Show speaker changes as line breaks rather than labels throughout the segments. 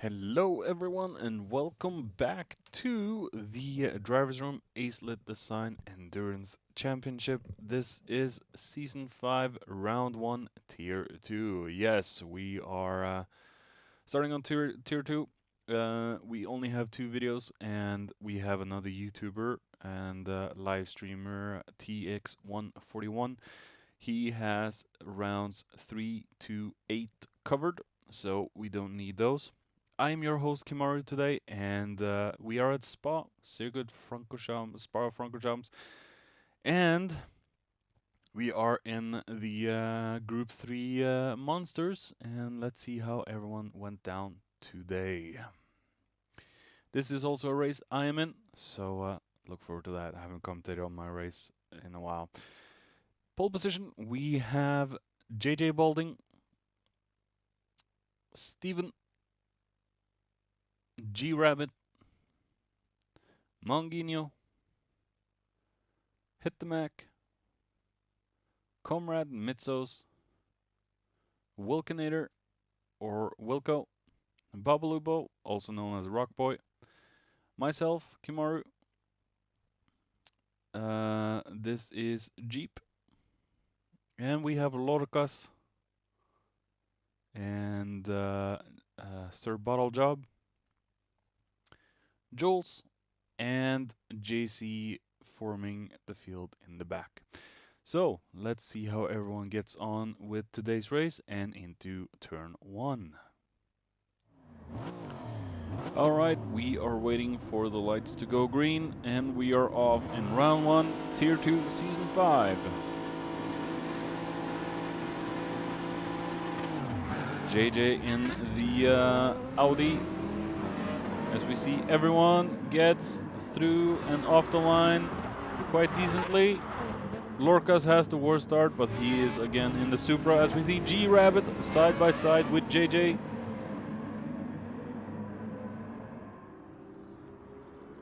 Hello everyone and welcome back to the Drivers Room Acelith Design Endurance Championship. This is Season 5, Round 1, Tier 2. Yes, we are starting on Tier 2. We only have 2 videos and we have another YouTuber and live streamer TX141. He has rounds 3 to 8 covered, so we don't need those. I am your host Kimaru today, and we are at Spa Francorchamps, and we are in the Group 3 monsters, and let's see how everyone went down today. This is also a race I am in, so look forward to that. I haven't commentated on my race in a while. Pole position, we have JJ Balding, Steven, G Rabbit, Monginho, Hit the Mac, Comrade Mitsos, Wilkinator or Wilco, Babalubo, also known as Rockboy, myself, Kimaru. This is Jeep, and we have Lorcas and Sir Bottle Job, Jules, and JC forming the field in the back. So let's see how everyone gets on with today's race and into turn 1. Alright, we are waiting for the lights to go green and we are off in round 1, Tier 2, Season 5. JJ in the Audi. As we see, everyone gets through and off the line quite decently. Lorcas has the worst start, but he is again in the Supra. As we see G Rabbit side by side with JJ.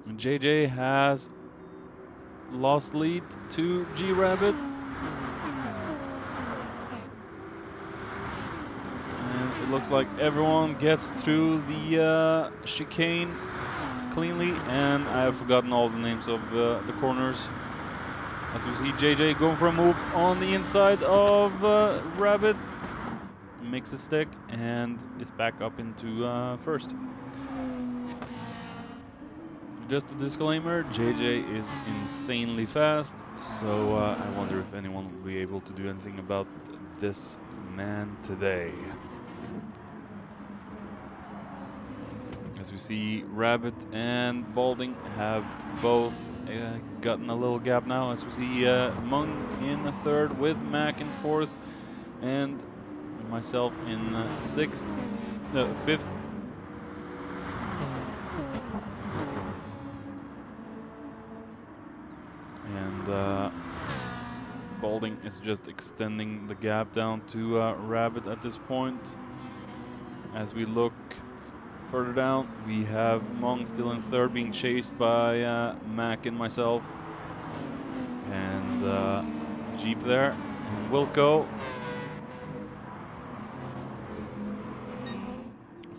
And JJ has lost lead to G Rabbit. And it looks like everyone gets through the chicane cleanly, and I have forgotten all the names of the corners. As we see JJ going for a move on the inside of Rabbit, makes a stick and is back up into first. Just a disclaimer, JJ is insanely fast, so I wonder if anyone will be able to do anything about this man today. As we see, Rabbit and Balding have both gotten a little gap now. As we see Mung in the third with Mac in fourth, and myself in fifth. And Balding is just extending the gap down to Rabbit at this point. As we look further down, we have Mung still in third, being chased by Mac and myself. And Jeep there, and Wilco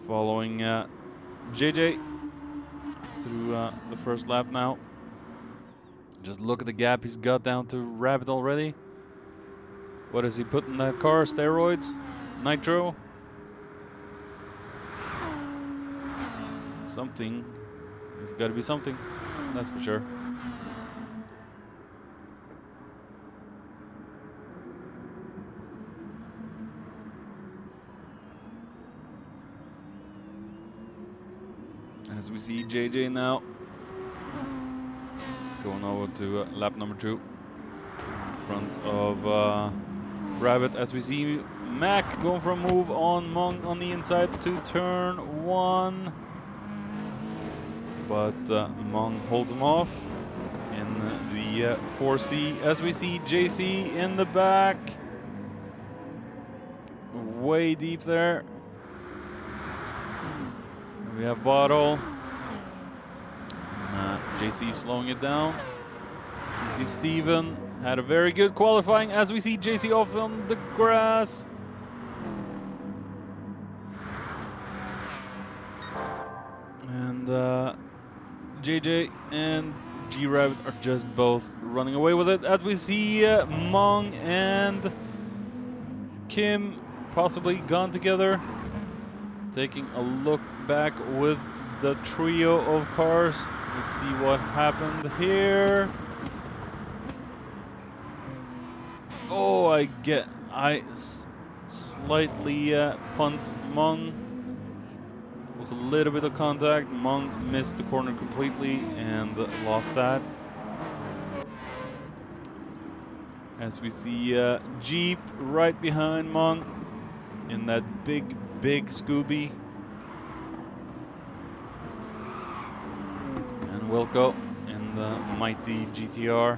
following JJ through the first lap now. Just look at the gap he's got down to Rabbit already. What has he put in that car? Steroids? Nitro? Something. There's got to be something, that's for sure. As we see JJ now going over to lap number 2 in front of Rabbit. As we see Mac going for a move on Mung on the inside to turn 1. But Mung holds him off in the 4C. As we see JC in the back, way deep there. And we have Bottle. JC slowing it down. As we see Steven had a very good qualifying. As we see JC off on the grass. And JJ and G-Rabbit are just both running away with it, as we see Mong and Kim possibly gone together. Taking a look back with the trio of cars. Let's see what happened here. Oh, I slightly punt Mong. Was a little bit of contact. Mong missed the corner completely and lost that. As we see Jeep right behind Mong in that big Scooby. And Wilco in the mighty GTR.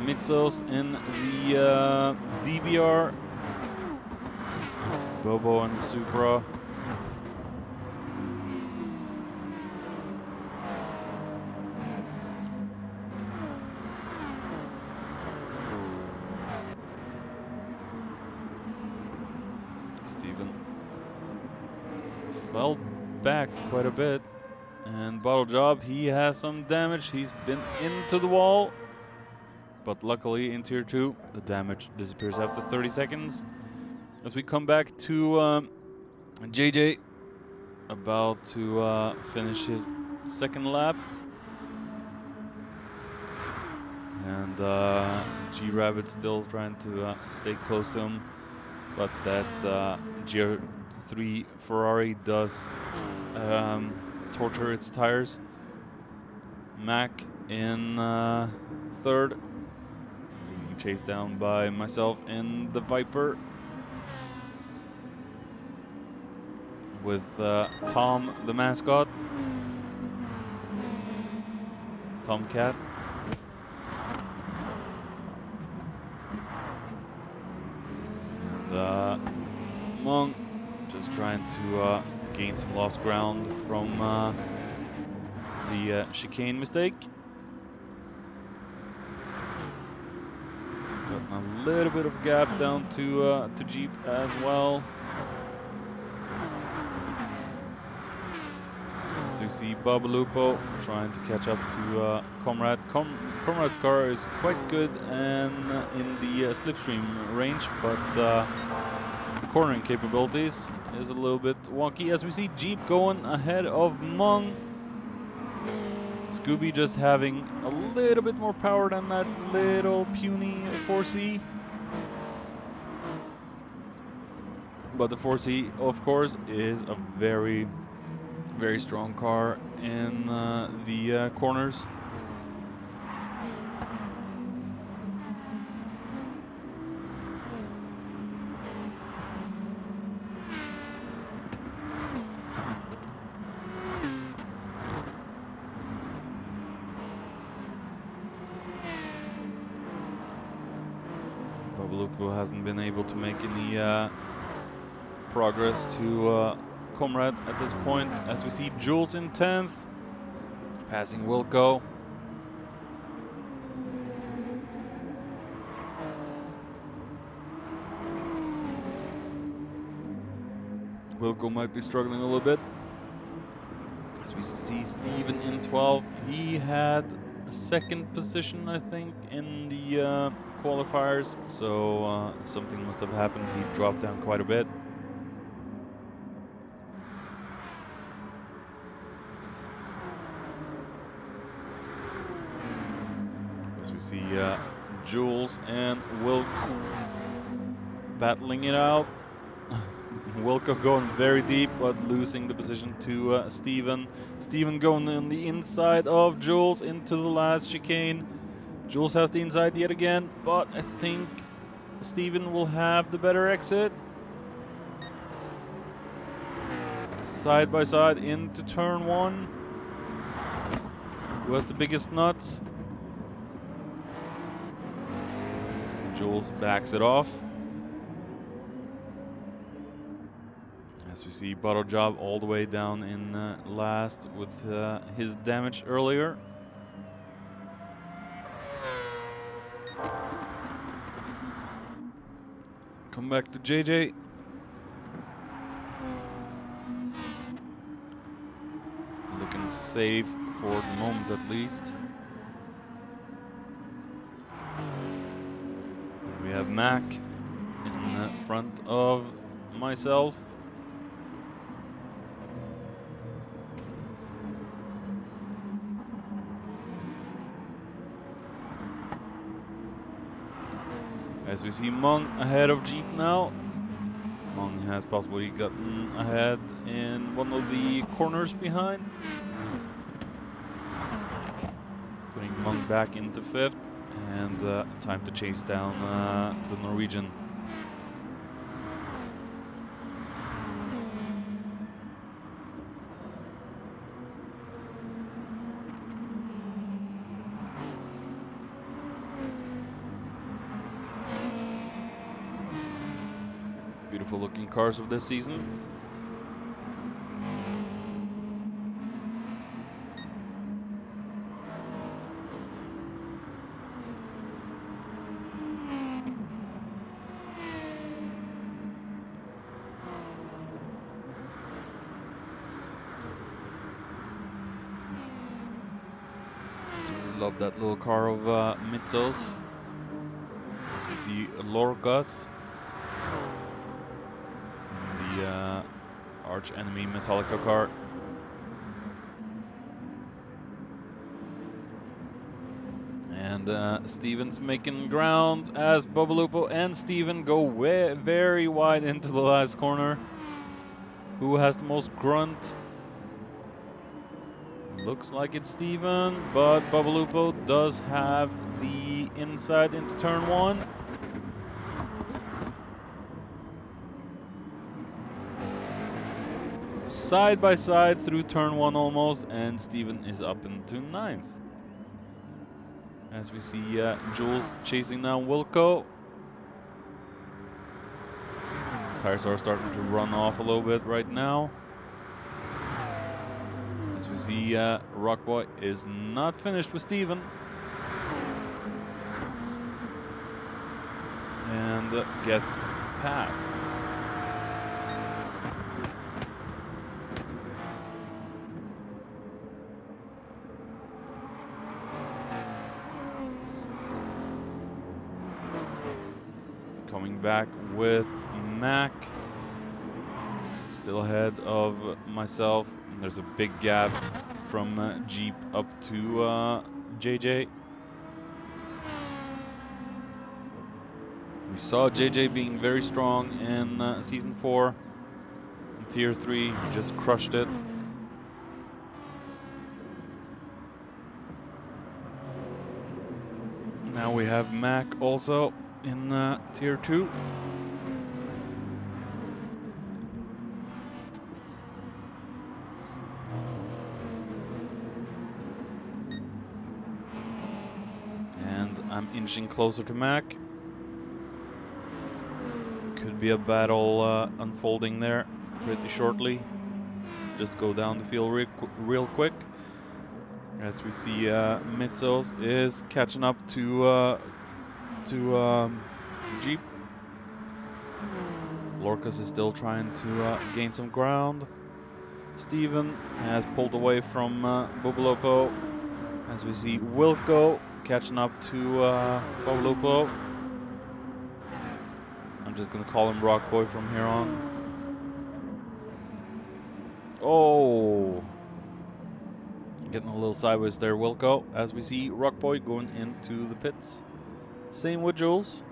Mitsos in the DBR. Bobo in the Supra. Steven fell back quite a bit. And Bottle Job, he has some damage. He's been into the wall. But luckily in Tier 2, the damage disappears after 30 seconds. As we come back to JJ, about to finish his second lap. And G-Rabbit still trying to stay close to him. But that GR3 Ferrari does torture its tires. Mac in third, being chased down by myself in the Viper. With Tom, the mascot. Tomcat. And Mong just trying to gain some lost ground from the chicane mistake. He's gotten a little bit of gap down to Jeep as well. So you see Babalupo trying to catch up to Comrade. Comrade's car is quite good and in the slipstream range, but cornering capabilities is a little bit wonky. As we see Jeep going ahead of Mong. Scooby just having a little bit more power than that little puny 4C. But the 4C, of course, is a very strong car in the corners. Babalupo hasn't been able to make any progress to Comrade at this point, as we see Jules in 10th, passing Wilco. Wilco might be struggling a little bit. As we see Steven in 12th, he had a second position, I think, in the qualifiers, so something must have happened. He dropped down quite a bit. See Jules and Wilkes battling it out. Wilco going very deep, but losing the position to Steven. Steven going on the inside of Jules into the last chicane. Jules has the inside yet again, but I think Steven will have the better exit. Side by side into turn 1. Who has the biggest nuts? Jules backs it off. As we see Bottle Job all the way down in last with his damage earlier. Come back to JJ. safe for the moment at least. We have Mac in front of myself. As we see Mung ahead of Jeep now. Mung has possibly gotten ahead in one of the corners behind. Putting Mung back into 5th, and time to chase down the Norwegian. Beautiful looking cars of this season. Love that little car of Mitsos. As we see Lorcas. The arch enemy Metallica car. And Steven's making ground as Bobalupo and Steven go very wide into the last corner. Who has the most grunt? Looks like it's Steven, but Bobalupo does have the inside into turn 1. Side by side through turn 1 almost, and Steven is up into 9th. As we see Jules chasing down Wilco. Tires are starting to run off a little bit right now. As we see Rockboy is not finished with Steven. And gets past. Coming back with Mac, still ahead of myself. There's a big gap from Jeep up to JJ. We saw JJ being very strong in Season 4. In Tier 3, he just crushed it. Now we have Mac also in Tier 2. And I'm inching closer to Mac. Could be a battle unfolding there pretty shortly. Let's just go down the field real quick. As we see Mitsos is catching up to Jeep. Lorcas is still trying to gain some ground. Steven has pulled away from Bobalupo. As we see Wilco catching up to Bobalupo. I'm just going to call him Rockboy from here on. Oh! Getting a little sideways there, Wilco. As we see Rockboy going into the pits. Same with Jules.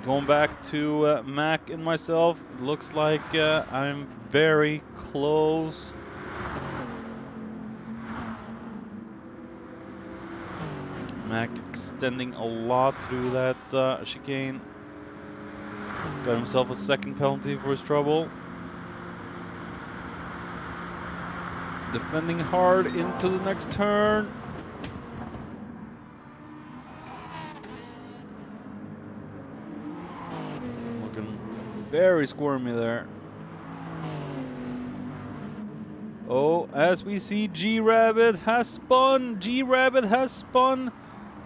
Going back to Mac and myself. It looks like I'm very close. Mac extending a lot through that chicane. Got himself a second penalty for his trouble. Defending hard into the next turn. Looking very squirmy there. Oh, as we see G-Rabbit has spun. G-Rabbit has spun.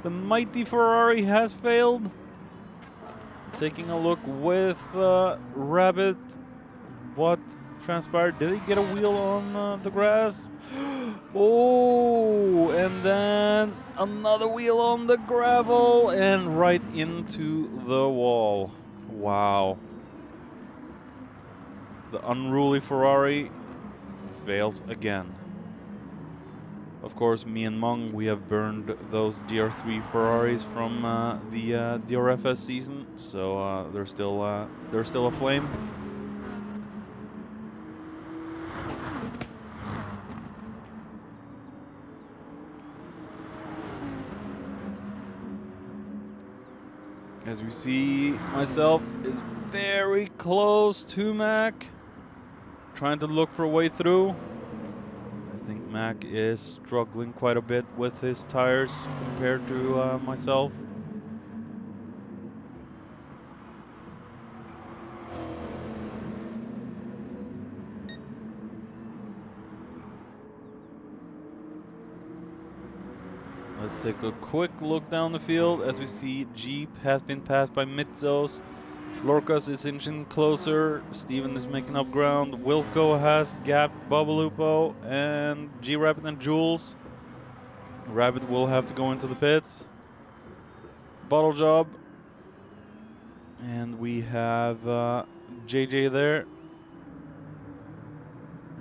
The mighty Ferrari has failed. Taking a look with Rabbit. What transpired. Did he get a wheel on the grass? Oh, and then another wheel on the gravel and right into the wall. Wow. The unruly Ferrari fails again. Of course, me and Mung, we have burned those DR3 Ferraris from the DRFS season, so they're still aflame. As we see, myself is very close to Mac, trying to look for a way through. I think Mac is struggling quite a bit with his tires compared to myself. Let's take a quick look down the field as we see Jeep has been passed by Mitzos. Lorcas is inching closer. Steven is making up ground. Wilco has gapped Bubbalupo and G-Rabbit and Jules. Rabbit will have to go into the pits. Bottle Job. And we have JJ there.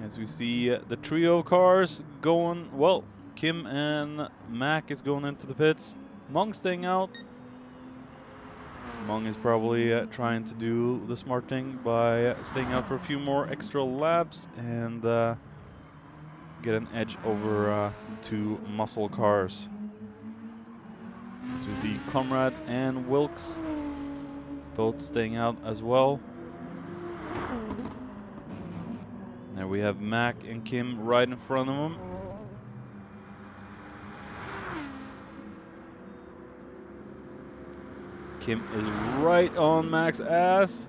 As we see the trio of cars going, well, Kim and Mac is going into the pits. Mung staying out. Mung is probably trying to do the smart thing by staying out for a few more extra laps and get an edge over two muscle cars. As we see Comrade and Wilkes both staying out as well. There we have Mac and Kim right in front of them. Kim is right on Mac's ass.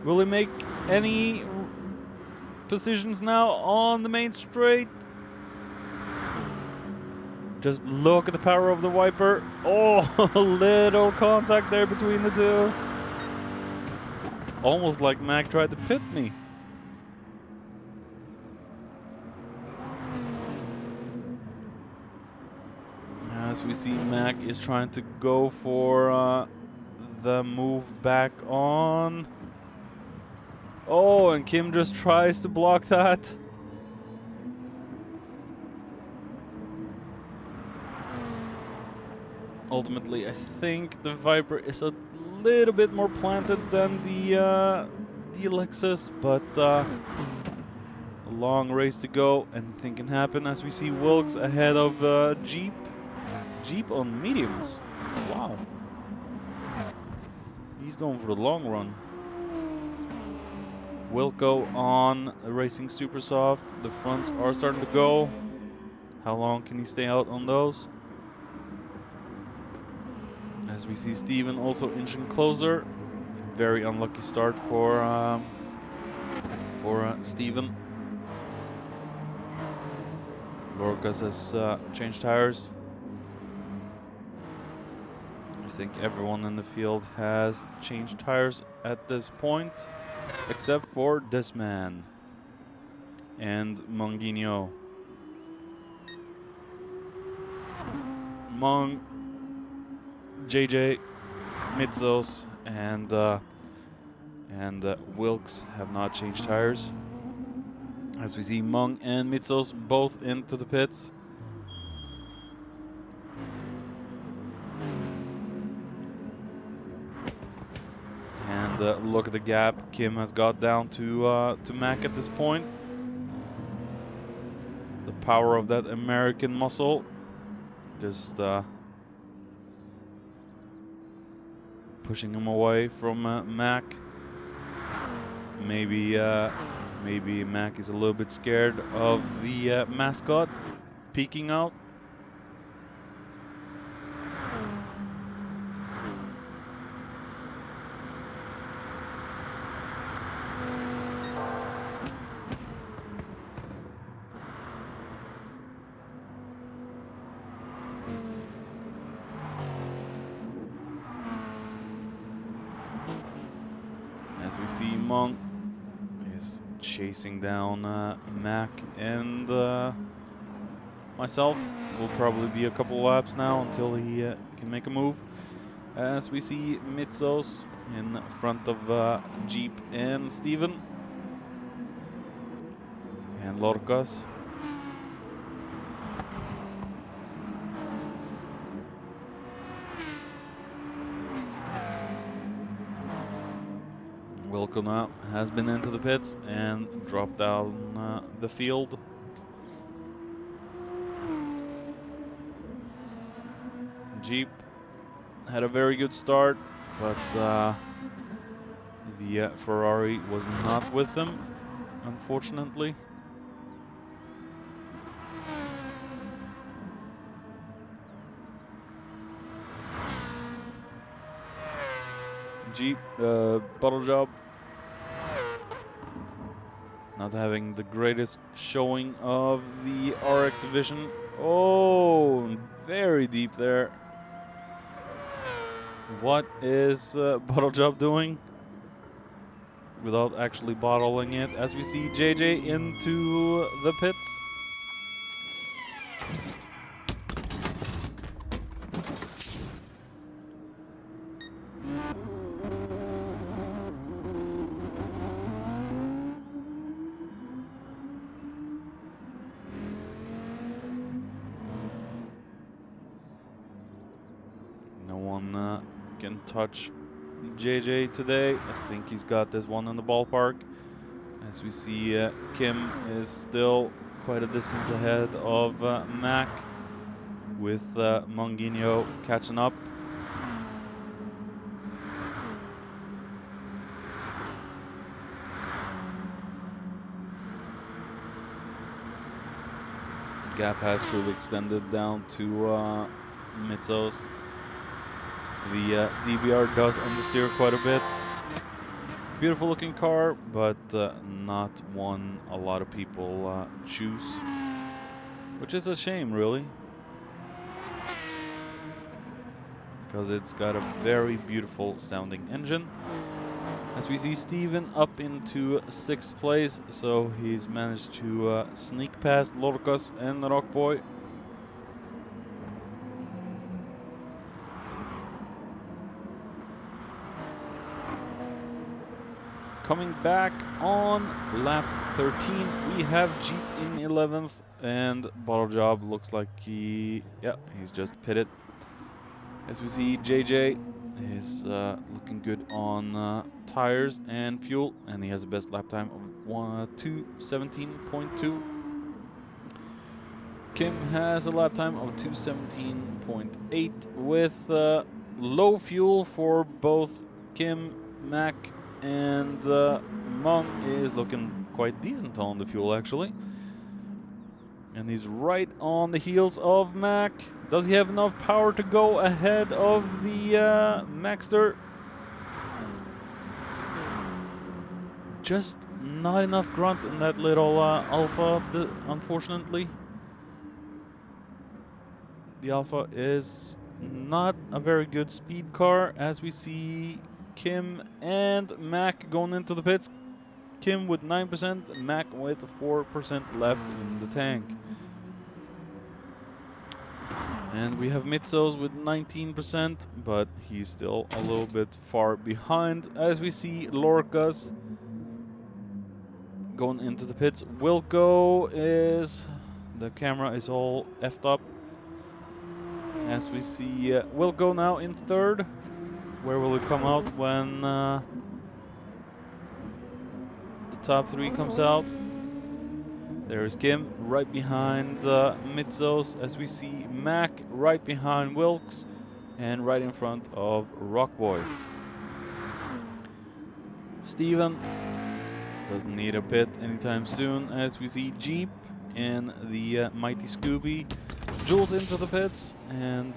Will he make any positions now on the main straight? Just look at the power of the wiper. Oh, a little contact there between the two. Almost like Mac tried to pit me. As we see, Mac is trying to go for the move back on. Oh, and Kim just tries to block that. Ultimately, I think the Viper is a little bit more planted than the Lexus, but a long race to go, and anything can happen as we see Wilkes ahead of Jeep. Jeep on mediums. Wow. He's going for the long run. Wilco on Racing Super Soft. The fronts are starting to go. How long can he stay out on those? As we see Steven also inching closer. Very unlucky start for Steven. Lorcas has changed tires. I think everyone in the field has changed tires at this point, except for this man and Monguinho. Mung, JJ, Mitzos, and Wilkes have not changed tires. As we see Mung and Mitzos both into the pits. And look at the gap Kim has got down to Mac at this point. The power of that American muscle just pushing him away from Mac. Maybe Mac is a little bit scared of the mascot peeking out. As we see, Monk is chasing down Mac and myself. Will probably be a couple laps now until he can make a move. As we see Mitzos in front of Jeep and Steven. And Lorcas. Wilco now has been into the pits and dropped down the field. Jeep had a very good start, but the Ferrari was not with them, unfortunately. Jeep, bottle job. Not having the greatest showing of the RX division. Oh, very deep there. What is Bottle Job doing? Without actually bottling it, as we see JJ into the pits. No one can touch JJ today. I think he's got this one in the ballpark. As we see, Kim is still quite a distance ahead of Mac, with Monguinho catching up. Gap has truly extended down to Mitzos. The DBR does understeer quite a bit. Beautiful looking car, but not one a lot of people choose, which is a shame, really, because it's got a very beautiful sounding engine. As we see Steven up into 6th place, so he's managed to sneak past Lorcas and Rockboy. Coming back on lap 13, we have Jeep in 11th, and Bottle Job looks like he's just pitted. As we see, JJ is looking good on tires and fuel, and he has the best lap time of 2:17.2. Kim has a lap time of 2:17.8 with low fuel for both Kim, Mac, and Mung is looking quite decent on the fuel, actually. And he's right on the heels of Mac. Does he have enough power to go ahead of the Maxter? Just not enough grunt in that little Alpha, unfortunately. The Alpha is not a very good speed car, as we see Kim and Mac going into the pits. Kim with 9%, Mac with 4% left in the tank. And we have Mitzos with 19%, but he's still a little bit far behind. As we see Lorcas going into the pits. Wilco is... the camera is all effed up. As we see Wilco now in 3rd. Where will it come out when the top 3 comes out? There is Kim right behind Mitzos, as we see Mac right behind Wilkes and right in front of Rockboy. Steven doesn't need a pit anytime soon, as we see Jeep and the Mighty Scooby Jules into the pits, and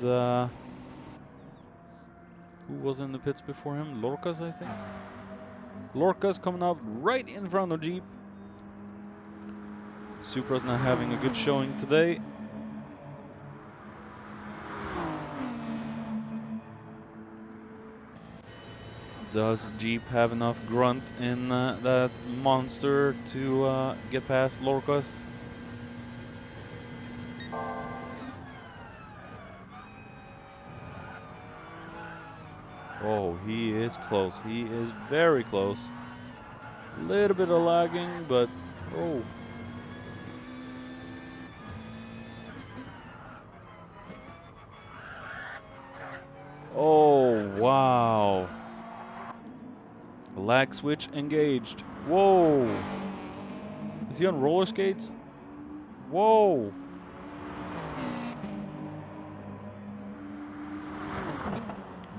who was in the pits before him? Lorcas, I think. Lorcas coming out right in front of Jeep. Supra's not having a good showing today. Does Jeep have enough grunt in that monster to get past Lorcas? Oh, he is close. He is very close. A little bit of lagging, but oh. Oh, wow. Lag switch engaged. Whoa. Is he on roller skates? Whoa.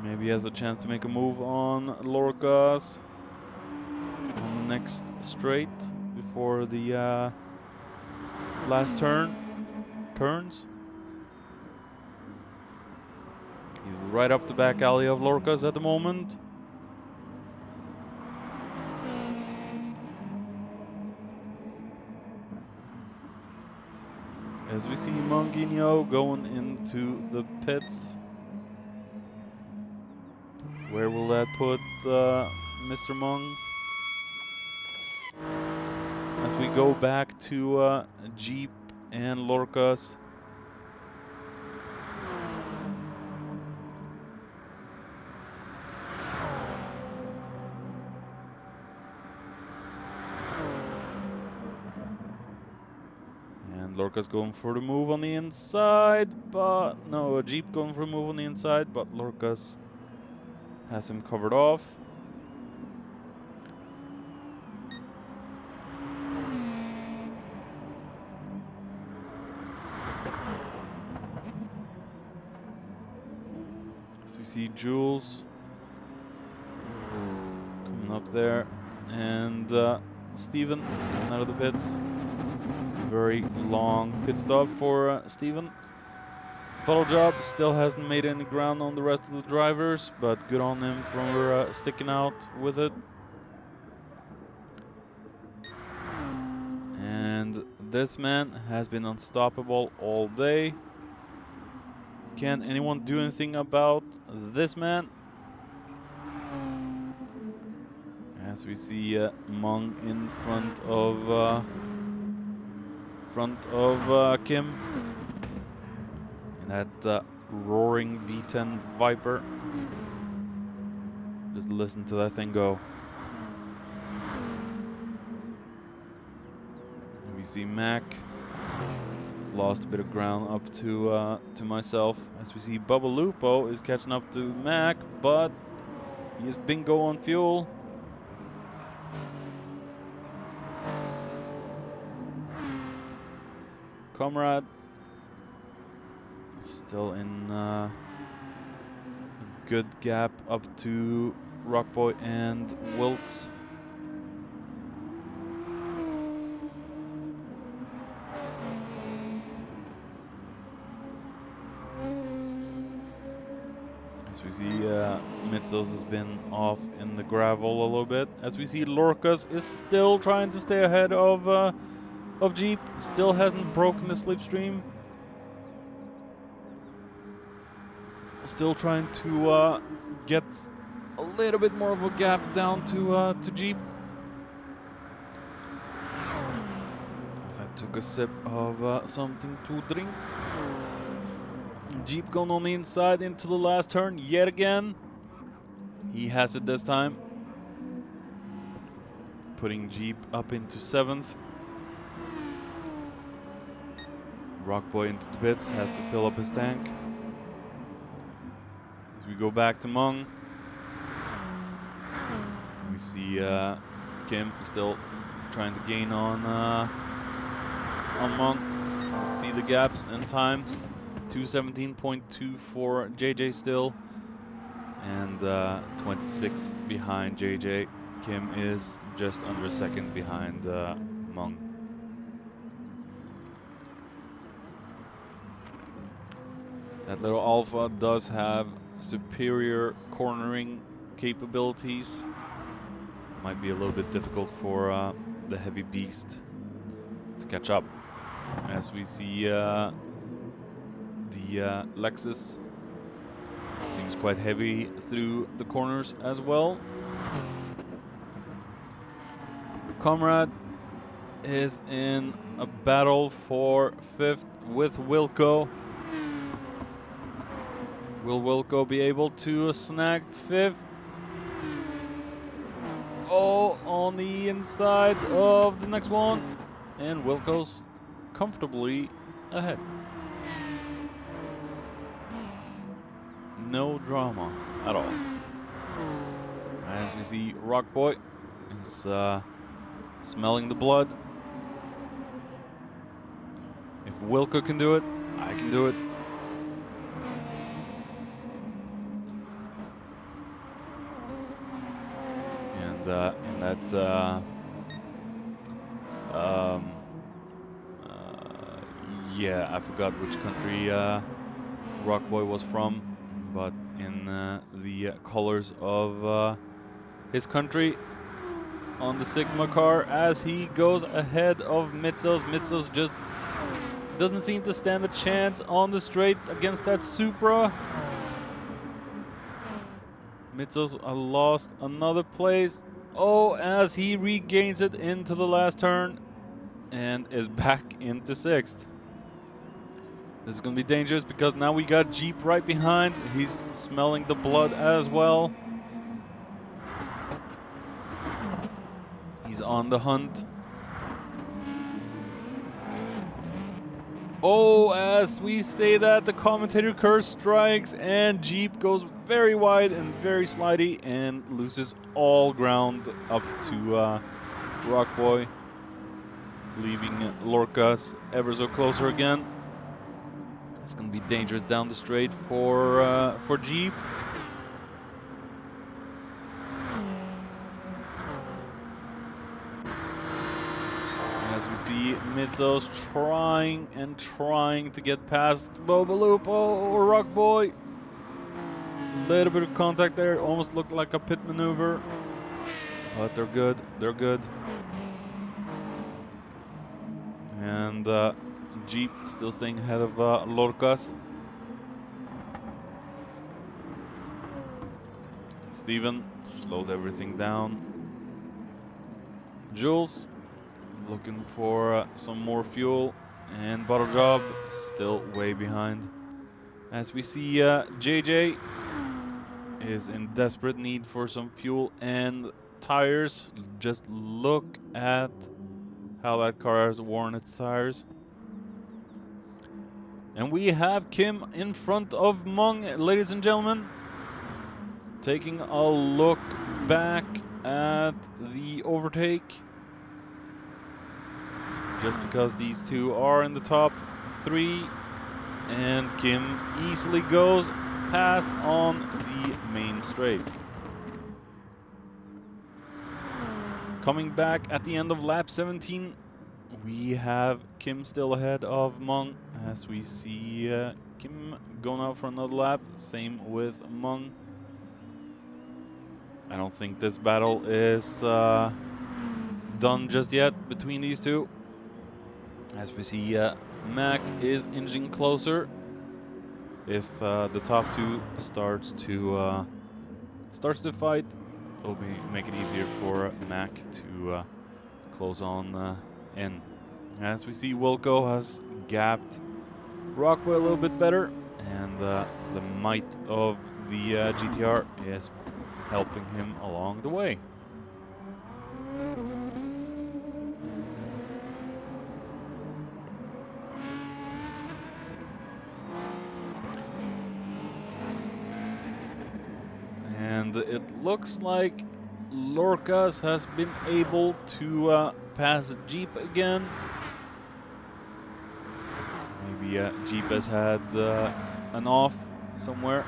Maybe he has a chance to make a move on Lorcas on the next straight before the last turns. He's right up the back alley of Lorcas at the moment. As we see Monguinho going into the pits. Where will that put Mr. Mung? As we go back to Jeep and Lorcas. And Lorcas going for the move on the inside, but no, Jeep going for a move on the inside, but Lorcas has him covered off. As we see Jules coming up there, and Steven out of the pits. Very long pit stop for Steven. Puddle job still hasn't made any ground on the rest of the drivers, but good on him for sticking out with it. And this man has been unstoppable all day. Can anyone do anything about this man? As we see Mung in front of Kim. And that roaring V10 Viper. Just listen to that thing go. And we see Mac lost a bit of ground up to myself. As we see Bubba Lupo is catching up to Mac, but he is bingo on fuel. Comrade still in a good gap up to Rockboy and Wilkes. As we see Mitsos has been off in the gravel a little bit. As we see Lorcas is still trying to stay ahead of Jeep. Still hasn't broken the slipstream. Still trying to get a little bit more of a gap down to Jeep. As I took a sip of something to drink. Jeep going on the inside into the last turn yet again. He has it this time. Putting Jeep up into 7th. Rockboy into the pits, has to fill up his tank. As we go back to Mung, we see Kim still trying to gain on Mung. Let's see the gaps and times. 2:17.2 for JJ still, and 26 behind JJ. Kim is just under a second behind Mung. That little Alpha does have superior cornering capabilities. Might be a little bit difficult for the heavy beast to catch up. As we see the Lexus seems quite heavy through the corners as well. Comrade is in a battle for 5th with Wilco. Will Wilco be able to snag 5th? Oh, on the inside of the next one. And Wilco's comfortably ahead. No drama at all. As we see, Rockboy is smelling the blood. If Wilco can do it, I can do it. And in that, yeah, I forgot which country Rockboy was from, but in the colors of his country on the Sigma car as he goes ahead of Mitzos. Mitzos just doesn't seem to stand a chance on the straight against that Supra. Mitzos lost another place. Oh, as he regains it into the last turn and is back into 6th. This is going to be dangerous because now we got Jeep right behind. He's smelling the blood as well. He's on the hunt. Oh, as we say that, the commentator curse strikes and Jeep goes very wide and very slidey and loses all ground up to Rockboy, leaving Lorcas ever so closer again. It's going to be dangerous down the straight for Jeep. As we see Mitzos trying to get past Bobaloop. Oh, Rockboy. Little bit of contact there. Almost looked like a pit maneuver. But they're good. They're good. And Jeep still staying ahead of Lorcas. Steven slowed everything down. Jules looking for some more fuel, and Bottle Job still way behind. As we see JJ is in desperate need for some fuel and tires. Just look at how that car has worn its tires. And we have Kim in front of Mung, ladies and gentlemen. Taking a look back at the overtake. Just because these two are in the top 3. And Kim easily goes past on the main straight. Coming back at the end of lap 17, we have Kim still ahead of Mung as we see Kim going out for another lap. Same with Mung. I don't think this battle is done just yet between these two. As we see Mac is inching closer. If the top 2 starts to fight, it'll make it easier for Mac to close on in. As we see, Wilco has gapped Rockwell a little bit better, and the might of the GTR is helping him along the way. And it looks like Lorcas has been able to pass Jeep again. Maybe Jeep has had an off somewhere.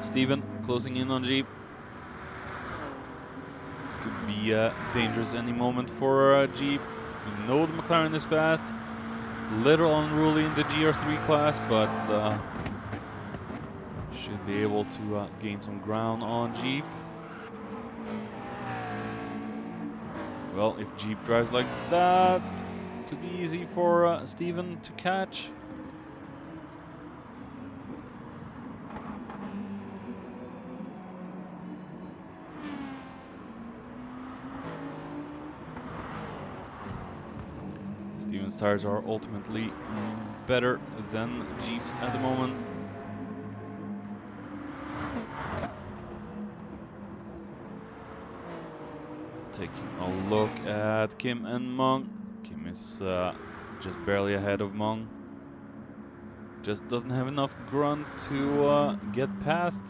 Steven closing in on Jeep. This could be dangerous any moment for Jeep. We know the McLaren is fast. Little unruly in the GR3 class, but should be able to gain some ground on Jeep. Well, if Jeep drives like that, could be easy for Steven to catch. Steven's tires are ultimately better than Jeep's at the moment. Taking a look at Kim and Mung. Kim is just barely ahead of Mung. Just doesn't have enough grunt to get past.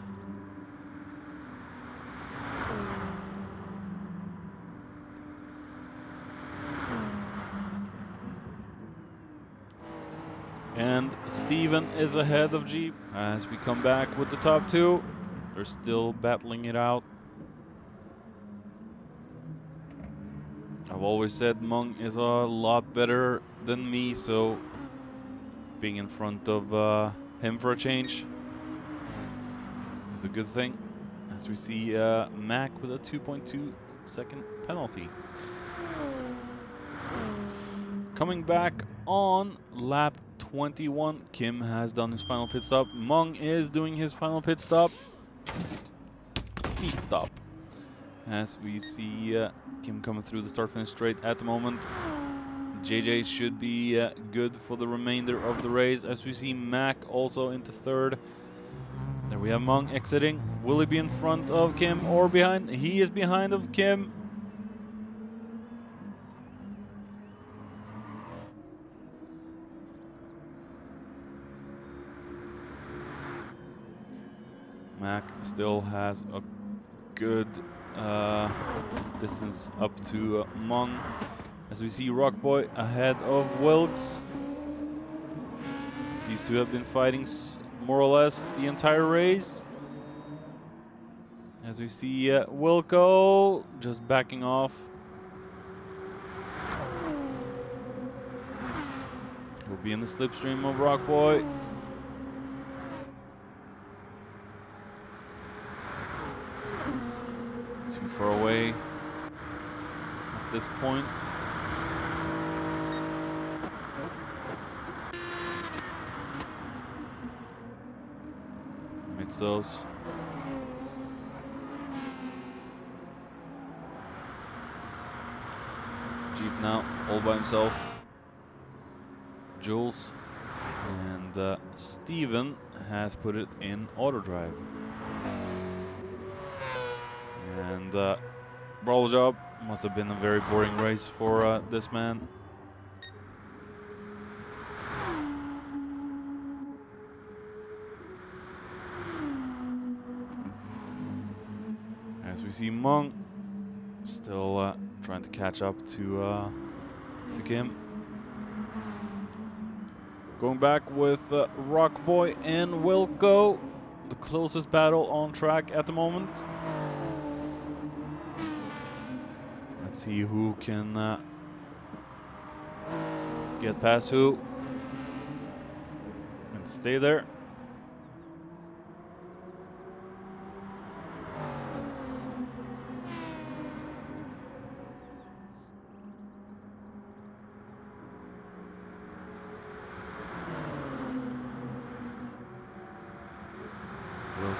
And Steven is ahead of Jeep as we come back with the top two. They're still battling it out. I've always said Mung is a lot better than me, so being in front of him for a change is a good thing. As we see Mac with a 2.2 second penalty. Coming back on lap 21, Kim has done his final pit stop. Mung is doing his final pit stop. Pit stop. As we see Kim coming through the start-finish straight at the moment. JJ should be good for the remainder of the race. As we see Mac also into third. There we have Mung exiting. Will he be in front of Kim or behind? He is behind of Kim. Mac still has a good distance up to Mung. As we see Rockboy ahead of Wilkes. These two have been fighting more or less the entire race. As we see Wilco just backing off. He'll be in the slipstream of Rockboy. Too far away at this point. Mitzos. Jeep now, all by himself. Jules. And Steven has put it in auto drive. And bravo job. Must have been a very boring race for this man. As we see Mung still trying to catch up to Kim. Going back with Rockboy and Wilco. The closest battle on track at the moment. Let's see who can get past who and stay there.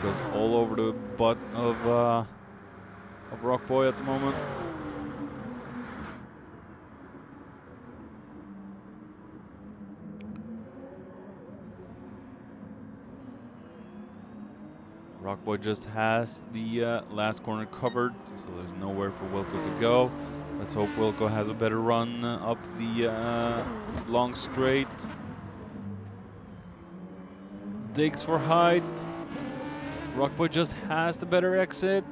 Goes all over the butt of Rockboy at the moment. Rockboy just has the last corner covered, so there's nowhere for Wilco to go. Let's hope Wilco has a better run up the long straight. Digs for height. Rockboy just has the better exit,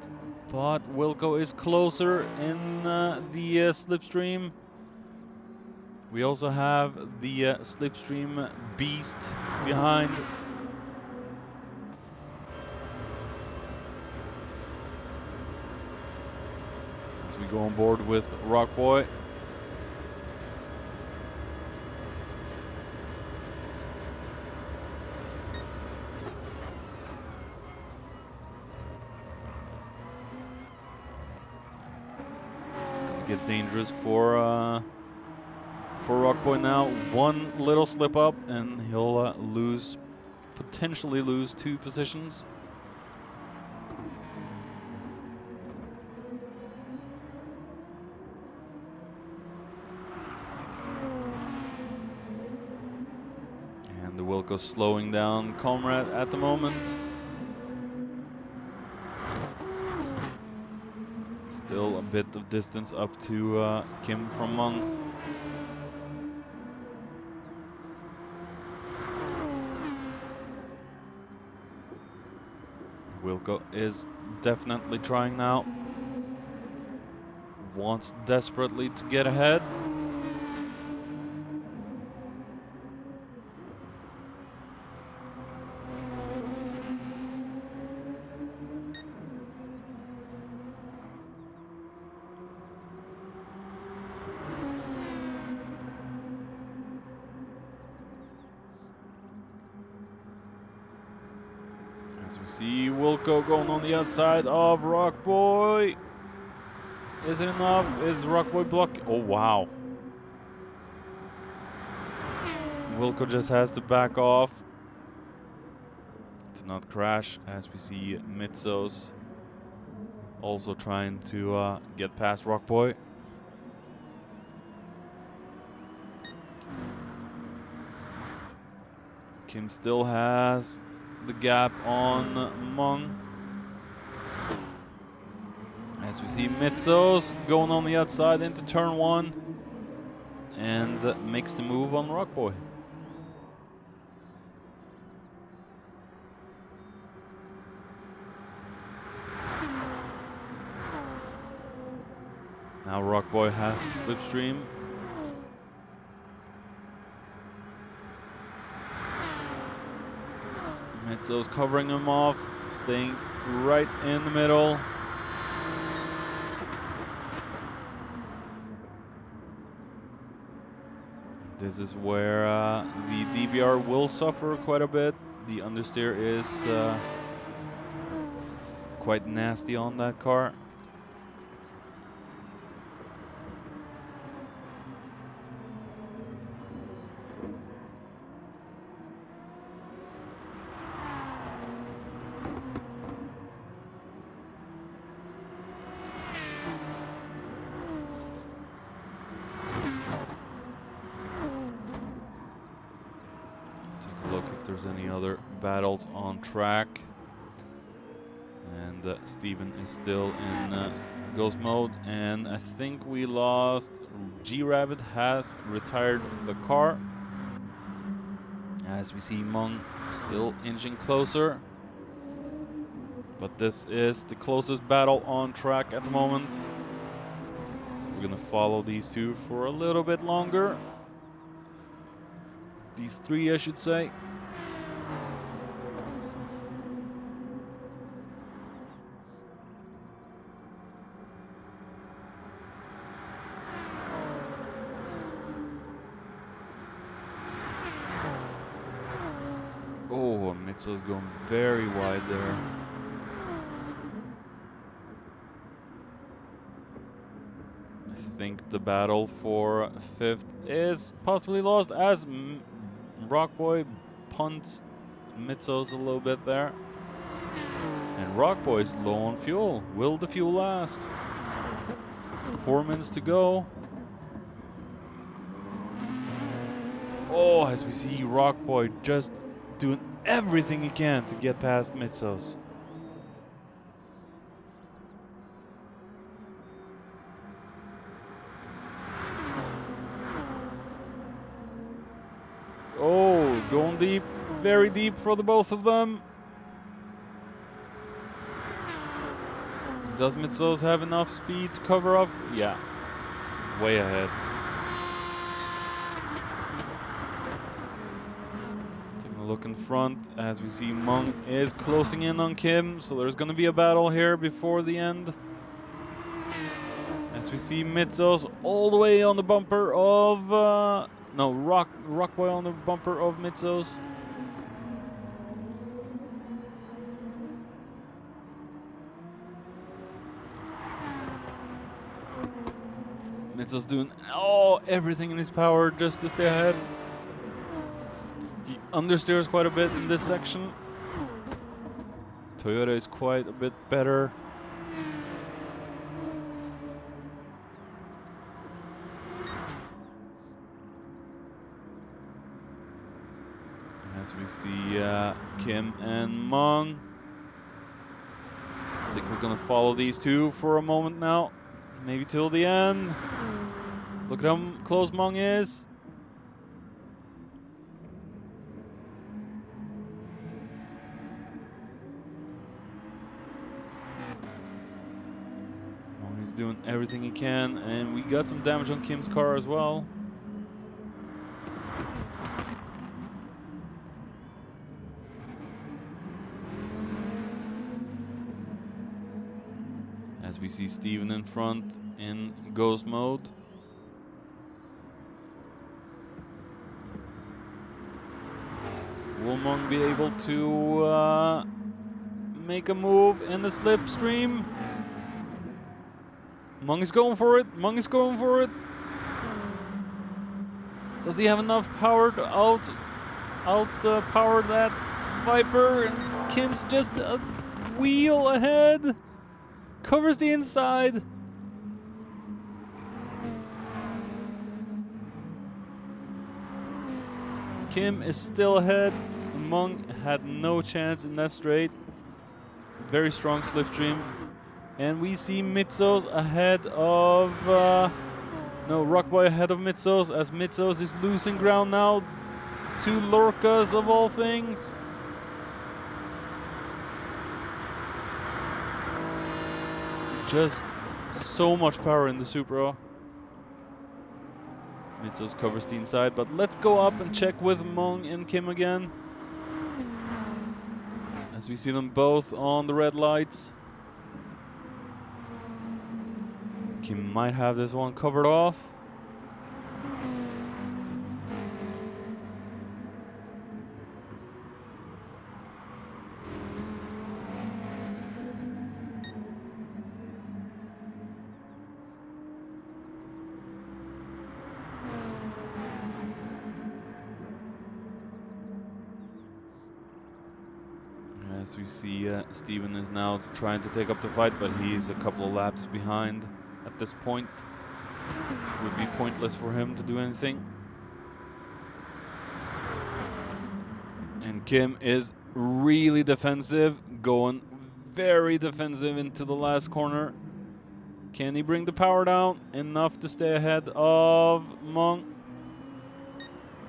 but Wilco is closer in the slipstream. We also have the slipstream beast behind. As we go on board with Rockboy. Get dangerous for Rockboy now. One little slip up and he'll potentially lose 2 positions. Wilco slowing down Comrade at the moment. Still a bit of distance up to Kim from Mung. Wilco is definitely trying now. Wants desperately to get ahead. As we see Wilco going on the outside of Rockboy. Is it enough? Is Rockboy blocking? Oh, wow. Wilco just has to back off to not crash, as we see Mitzos also trying to get past Rockboy. Kim still has the gap on Mung. As we see Mitzos going on the outside into turn 1 and makes the move on Rockboy. Now Rockboy has slipstream. Mitzos covering him off, staying right in the middle. This is where the DBR will suffer quite a bit. The understeer is quite nasty on that car. Look if there's any other battles on track. And Steven is still in ghost mode, and I think we lost. G-Rabbit has retired the car. As we see Mung still inching closer. But this is the closest battle on track at the moment. We're gonna follow these two for a little bit longer. These three, I should say. Oh, Mitzel's going very wide there. I think the battle for 5th is possibly lost as Rockboy punts Mitzos a little bit there. And Rockboy's low on fuel. Will the fuel last? 4 minutes to go. Oh, as we see Rockboy just doing everything he can to get past Mitzos. Oh, going deep, very deep for the both of them. Does Mitzos have enough speed to cover up? Yeah, way ahead. Taking a look in front as we see Mung is closing in on Kim, so there's going to be a battle here before the end. As we see Mitzos all the way on the bumper of Rockboy on the bumper of Mitzos. Mitzos doing everything in his power just to stay ahead. He understeers quite a bit in this section. Toyota is quite a bit better. As we see Kim and Mung. I think we're gonna follow these two for a moment now. Maybe till the end. Look at how close Mung is. Mung is doing everything he can, and we got some damage on Kim's car as well. As we see Steven in front in ghost mode. Will Mung be able to make a move in the slipstream? Mung is going for it. Mung is going for it. Does he have enough power to power that Viper? And Kim's just a wheel ahead. Covers the inside. Kim is still ahead. Mung had no chance in that straight. Very strong slipstream. And we see Mitzos ahead of... no, Rockboy ahead of Mitzos, as Mitzos is losing ground now to Lorcas of all things. Just so much power in the Supra. Mitzos covers the inside, but let's go up and check with Mung and Kim again. As we see them both on the red lights. Kim might have this one covered off. As we see, Steven is now trying to take up the fight, but he's a couple of laps behind at this point. It would be pointless for him to do anything. And Kim is really defensive, going very defensive into the last corner. Can he bring the power down enough to stay ahead of Mung?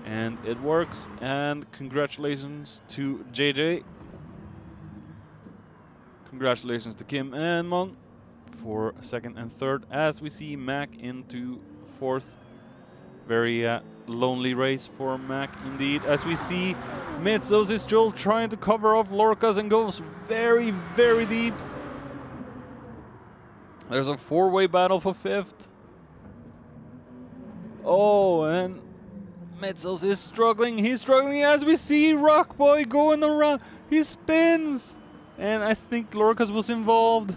And it works, and congratulations to JJ. Congratulations to Kim and Mung for second and third, as we see Mac into fourth. Very lonely race for Mac indeed, as we see Mitzos is still trying to cover off Lorcas and goes very, very deep. There's a four-way battle for fifth. Oh, and Mitzos is struggling. He's struggling as we see Rockboy going around. He spins. And I think Lorcas was involved.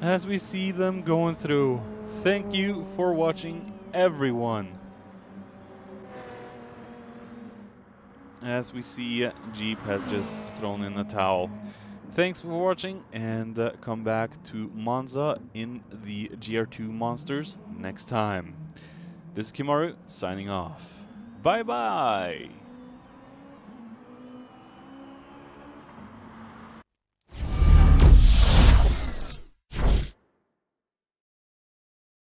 As we see them going through. Thank you for watching, everyone. As we see, Jeep has just thrown in the towel. Thanks for watching, and come back to Monza in the GR2 Monsters next time. This is Kimaru signing off. Bye bye!